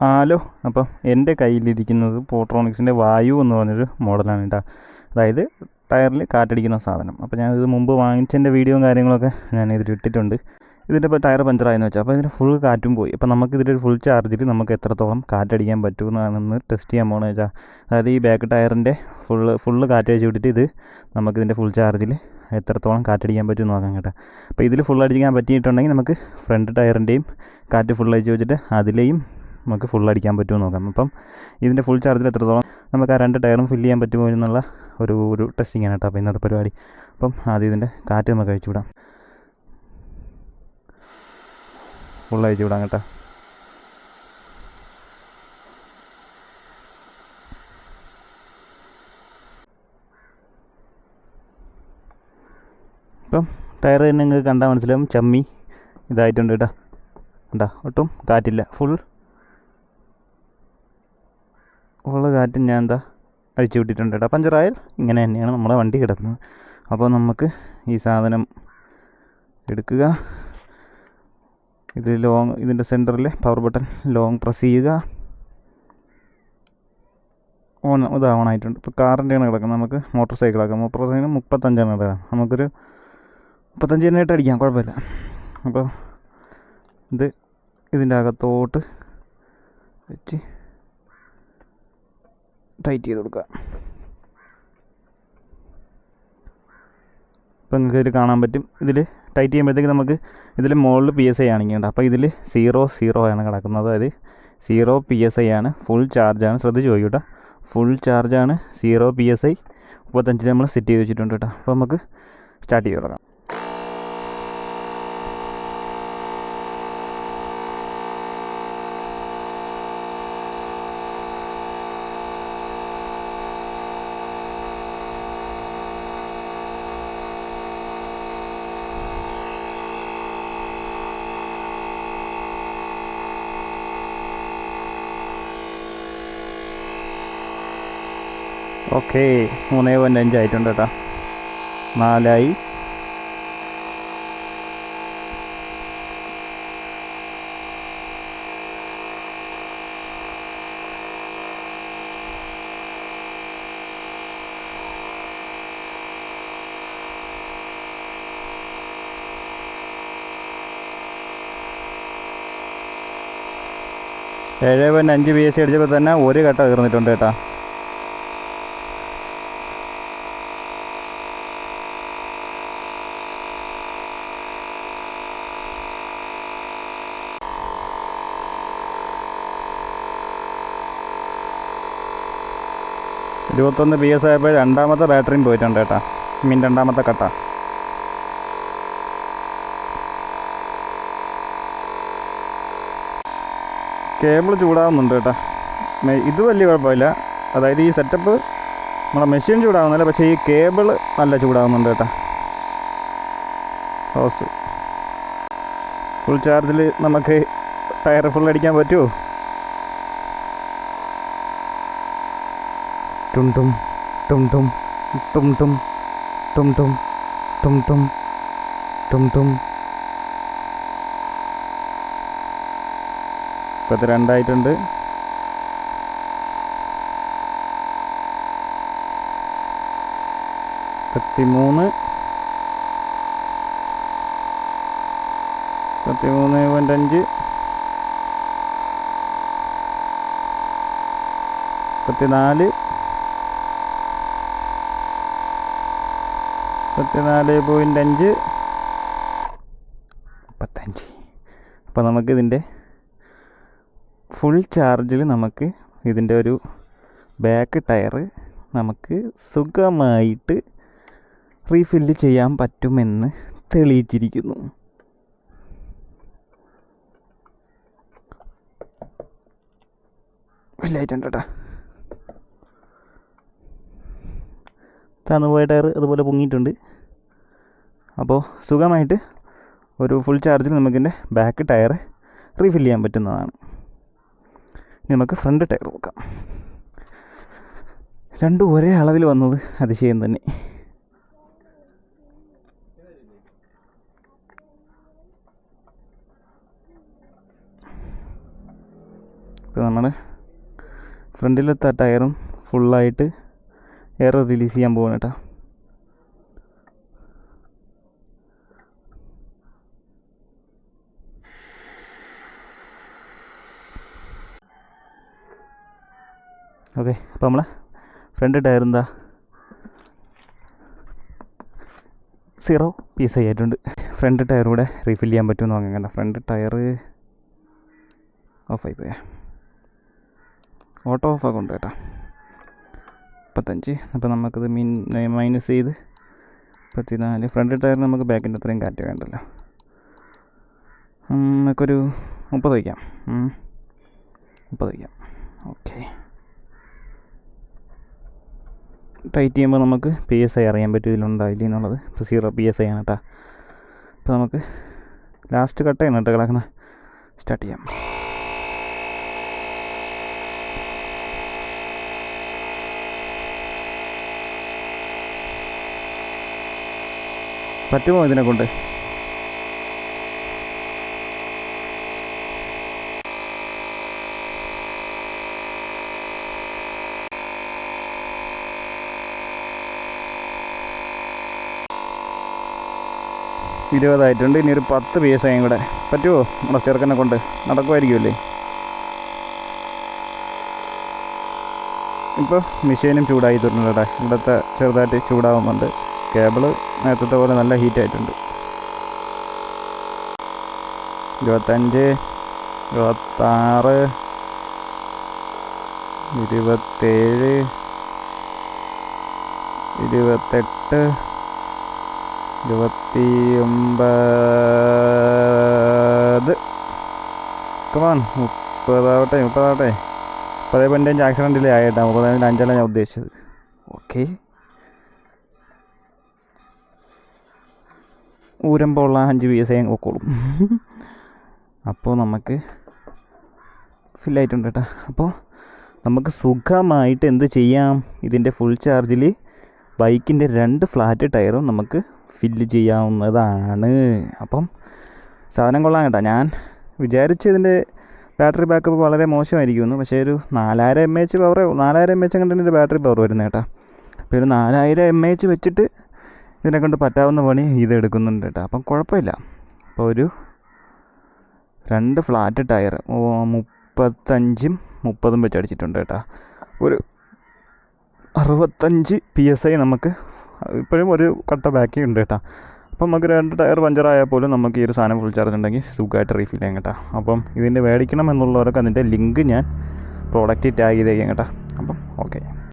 Hello, അപ്പം എൻ്റെ കയ്യിലിരിക്കുന്നത് പോട്രോണിക്സിൻ്റെ വായു എന്ന് പറഞ്ഞൊരു മോഡലാണ് കേട്ടോ. അതായത് ടയറിൽ കാറ്റടിക്കുന്ന സാധനം. അപ്പോൾ ഞാനിത് മുമ്പ് വാങ്ങിച്ചതിൻ്റെ വീഡിയോയും കാര്യങ്ങളൊക്കെ ഞാൻ ഇതിൽ ഇട്ടിട്ടുണ്ട്. ഇതിൻ്റെ ഇപ്പോൾ ടയർ പഞ്ചറായെന്ന് വെച്ചാൽ അപ്പോൾ ഇതിൻ്റെ ഫുൾ കാറ്റും പോയി. അപ്പോൾ നമുക്ക് ഇതിലൊരു ഫുൾ ചാർജിൽ നമുക്ക് എത്രത്തോളം കാറ്റടിക്കാൻ പറ്റുമെന്നാണെന്ന് ടെസ്റ്റ് ചെയ്യാൻ പോകണമെന്ന് വെച്ചാൽ, അതായത് ഈ ബാക്ക് ടയറിൻ്റെ ഫുള്ള് കാറ്റ് അടിച്ച് വിട്ടിട്ട് ഇത് നമുക്കിതിൻ്റെ ഫുൾ ചാർജിൽ എത്രത്തോളം കാറ്റടിക്കാൻ പറ്റും എന്ന് നോക്കാം കേട്ടോ. അപ്പോൾ ഇതിൽ ഫുൾ അടിക്കാൻ പറ്റിയിട്ടുണ്ടെങ്കിൽ നമുക്ക് ഫ്രണ്ട് ടയറിൻ്റെയും കാറ്റ് ഫുൾ അടിച്ച് വെച്ചിട്ട് അതിലെയും നമുക്ക് ഫുൾ അടിക്കാൻ പറ്റുമെന്ന് നോക്കാം. അപ്പം ഇതിൻ്റെ ഫുൾ ചാർജിൽ എത്രത്തോളം നമുക്ക് ആ 2 ടയറും ഫില്ല് ചെയ്യാൻ പറ്റുമോ എന്നുള്ള ഒരു ടെസ്റ്റിംഗ് ആണ് കേട്ടോ അപ്പോൾ ഇന്നത്തെ പരിപാടി. അപ്പം ആദ്യം ഇതിൻ്റെ കാറ്റ് നമുക്ക് അഴിച്ചു വിടാം. ഫുൾ അഴിച്ചു വിടാം കേട്ടോ. ഇപ്പം ടയർ തന്നെ നിങ്ങൾക്ക് കണ്ടാൽ മനസ്സിലാവും, ചമ്മി ഇതായിട്ടുണ്ട് കേട്ടോ. കണ്ടാ, ഒട്ടും കാറ്റില്ല. ഫുള്ള് കാറ്റും ഞാൻ അഴിച്ചു വിട്ടിട്ടുണ്ട് കേട്ടോ. പഞ്ചറായാൽ ഇങ്ങനെ തന്നെയാണ് നമ്മുടെ വണ്ടി കിടക്കുന്നത്. അപ്പോൾ നമുക്ക് ഈ സാധനം എടുക്കുക. ഇത് ഇതിൻ്റെ സെൻറ്ററിൽ പവർ ബട്ടൺ ലോങ് പ്രസ് ചെയ്യുക. ഓണായിട്ടുണ്ട്. ഇപ്പോൾ കാറിൻ്റെയാണ് കിടക്കുന്നത്. നമുക്ക് മോട്ടോർ സൈക്കിളാക്കാം. മോട്ടോർ സൈക്കിൾ 35 കിടക്കാം. നമുക്കൊരു 35 തന്നെയായിട്ട് അടിക്കാം, കുഴപ്പമില്ല. അപ്പോൾ ഇതിൻ്റെ അകത്തോട്ട് വെച്ച് ടൈറ്റ് ചെയ്ത് കൊടുക്കുക. ഇപ്പോൾ നിങ്ങൾക്ക് ഇതിൽ കാണാൻ പറ്റും. ഇതിൽ ടൈറ്റ് ചെയ്യുമ്പോഴത്തേക്ക് നമുക്ക് ഇതിൽ മുകളിൽ PSI ആണിങ്ങേണ്ട. അപ്പോൾ ഇതിൽ 0 ആണ് കിടക്കുന്നത്. അതായത് 0 PSI ആണ്. ഫുൾ ചാർജാണ്. ശ്രദ്ധിച്ച് പോയി കേട്ടോ. ഫുൾ ചാർജാണ്. 0 PSI 35 നമ്മൾ സെറ്റ് ചെയ്ത് വെച്ചിട്ടുണ്ട് കേട്ടോ. അപ്പോൾ നമുക്ക് സ്റ്റാർട്ട് ചെയ്ത് തുടങ്ങാം. ഓക്കെ, 3.5 ആയിട്ടുണ്ട് കേട്ടോ. 4 ആയി. .5 PSI അടിച്ചപ്പോൾ തന്നെ ഒരു കട്ട തീർന്നിട്ടുണ്ട് കേട്ടോ. .21 PSI ആയപ്പോൾ രണ്ടാമത്തെ ബാറ്ററിയും പോയിട്ടുണ്ട് കേട്ടോ. രണ്ടാമത്തെ കട്ട. കേബിൾ ചൂടാവുന്നുണ്ട് കേട്ടോ. ഇത് വലിയ കുഴപ്പമില്ല. അതായത് ഈ സെറ്റപ്പ് നമ്മുടെ മെഷീൻ ചൂടാവുന്നില്ല, പക്ഷേ ഈ കേബിൾ നല്ല ചൂടാവുന്നുണ്ട് കേട്ടോ. ഹോസ് ഫുൾ ചാർജിൽ നമുക്ക് ടയർ ഫുൾ അടിക്കാൻ പറ്റുമോ? ടും ടും ടും ടും ടും ടും ടും ടും ടും ടും ടും ടും. 32 ആയിട്ടുണ്ട്. 33 33.5 34 34.5 35. അപ്പോൾ നമുക്കിതിൻ്റെ ഫുൾ ചാർജിൽ നമുക്ക് ഇതിൻ്റെ ഒരു ബാക്ക് ടയർ നമുക്ക് സുഖമായിട്ട് റീഫില്ല് ചെയ്യാൻ പറ്റുമെന്ന് തെളിയിച്ചിരിക്കുന്നു. ഫില്ലായിട്ടുണ്ട് കേട്ടോ. തന്നുപോയ ടയർ അതുപോലെ പൊങ്ങിയിട്ടുണ്ട്. അപ്പോൾ സുഖമായിട്ട് ഒരു ഫുൾ ചാർജിൽ നമുക്കിതിൻ്റെ ബാക്ക് ടയർ റീഫില്ല് ചെയ്യാൻ പറ്റുന്നതാണ്. ഇനി നമുക്ക് ഫ്രണ്ട് ടയർ നോക്കാം. രണ്ടും ഒരേ അളവിൽ വന്നത് അതിശയം തന്നെ. ഇപ്പോൾ നമ്മൾ ഫ്രണ്ടിലത്തെ ടയറും ഫുള്ളായിട്ട് എയർ റിലീസ് ചെയ്യാൻ പോകണം കേട്ടോ. ഓക്കെ, അപ്പോൾ നമ്മളെ ഫ്രണ്ട് ടയർ എന്താ 0 PSI ആയിട്ടുണ്ട്. ഫ്രണ്ട് ടയർ കൂടെ റീഫിൽ ചെയ്യാൻ പറ്റുമെന്ന് വാങ്ങാൻ കണ്ട. ഫ്രണ്ട് ടയർ ഓഫായി പോയാ, ഓട്ടോ ഓഫാക്കി ഉണ്ട് കേട്ടോ. 35. അപ്പോൾ നമുക്കത് മൈനസ് ചെയ്ത് 34. ഫ്രണ്ട് ടയറിന് നമുക്ക് ബാക്കിൻ്റെ അത്രയും കാറ്റ് വേണ്ടല്ലോ. നമുക്കൊരു 30 വയ്ക്കാം. 30 വയ്ക്കാം. ഓക്കെ, ടൈറ്റ് ചെയ്യുമ്പോൾ നമുക്ക് PSI അറിയാൻ പറ്റും ഇതിലുണ്ടായില്ല എന്നുള്ളത്. 0 PSI ആണ് കേട്ടോ. അപ്പോൾ നമുക്ക് ലാസ്റ്റ് കട്ട് ചെയ്യണം കേട്ടോ, കിടക്കുന്ന സ്റ്റാർട്ട് ചെയ്യാം. പറ്റുമോ ഇതിനെ കൊണ്ട്? ഇരുപതായിട്ടുണ്ട്. ഇനി ഒരു 10 PSI കൂടെ പറ്റുമോ നമ്മുടെ ചെറുക്കനെ കൊണ്ട്? നടക്കുമായിരിക്കുമല്ലേ? ഇപ്പോൾ മെഷീനും ചൂടായി തരുന്നുണ്ട് കേട്ടോ. ഇവിടുത്തെ ചെറുതായിട്ട് ചൂടാവുന്നുണ്ട്. കേബിള് നേരത്തെ പോലെ നല്ല ഹീറ്റായിട്ടുണ്ട്. 25, 26, 27, 28, 29. കമാൻ 30 ആവട്ടെ. 30.5 ആക്സിഡൻറ്റിലേ ആയിട്ടാ. 30.5 ഞാൻ ഉദ്ദേശിച്ചത്. ഓക്കെ, ഊരമ്പോൾ ഉള്ള 5 PSI നോക്കോളും. അപ്പോൾ നമുക്ക് ഫില്ലായിട്ടുണ്ട് കേട്ടോ. അപ്പോൾ നമുക്ക് സുഖമായിട്ട് എന്ത് ചെയ്യാം? ഇതിൻ്റെ ഫുൾ ചാർജിൽ ബൈക്കിൻ്റെ 2 ഫ്ലാറ്റ് ടയറും നമുക്ക് ഫില്ല് ചെയ്യാവുന്നതാണ്. അപ്പം സാധനം കൊള്ളാം കേട്ടോ. ഞാൻ വിചാരിച്ച് ഇതിൻ്റെ ബാറ്ററി ബാക്കപ്പ് വളരെ മോശമായിരിക്കുമെന്ന്. പക്ഷേ ഒരു 4000 mAh പവർ, 4000 mAh കണ്ടിട്ട് ഇതിൻ്റെ ബാറ്ററി പവർ വരുന്നത് കേട്ടോ. അപ്പോൾ ഒരു 4000 mAh വെച്ചിട്ട് ഇതിനെ കൊണ്ട് പറ്റാവുന്ന പണി ഇത് എടുക്കുന്നുണ്ട് കേട്ടോ. അപ്പം കുഴപ്പമില്ല. അപ്പോൾ ഒരു 2 ഫ്ലാറ്റ് ടയർ 35ഉം 30ഉം വെച്ച് അടിച്ചിട്ടുണ്ട് കേട്ടോ. ഒരു 65 PSI നമുക്ക് ഇപ്പോഴും ഒരു കട്ട ബാക്കി ഉണ്ട് കേട്ടോ. അപ്പം നമുക്ക് 2 ടയർ പഞ്ചറായാൽ പോലും നമുക്ക് ഈ ഒരു സാധനം ഫുൾ ചാർജ് ഉണ്ടെങ്കിൽ സുഖമായിട്ട് റീഫിൽ ചെയ്യാം കേട്ടോ. അപ്പം ഇതിൻ്റെ മേടിക്കണം എന്നുള്ളവരൊക്കെ അതിൻ്റെ ലിങ്ക് ഞാൻ പ്രോഡക്റ്റ് ടാഗ് ചെയ്തേക്കാം കേട്ടോ. അപ്പം ഓക്കെ.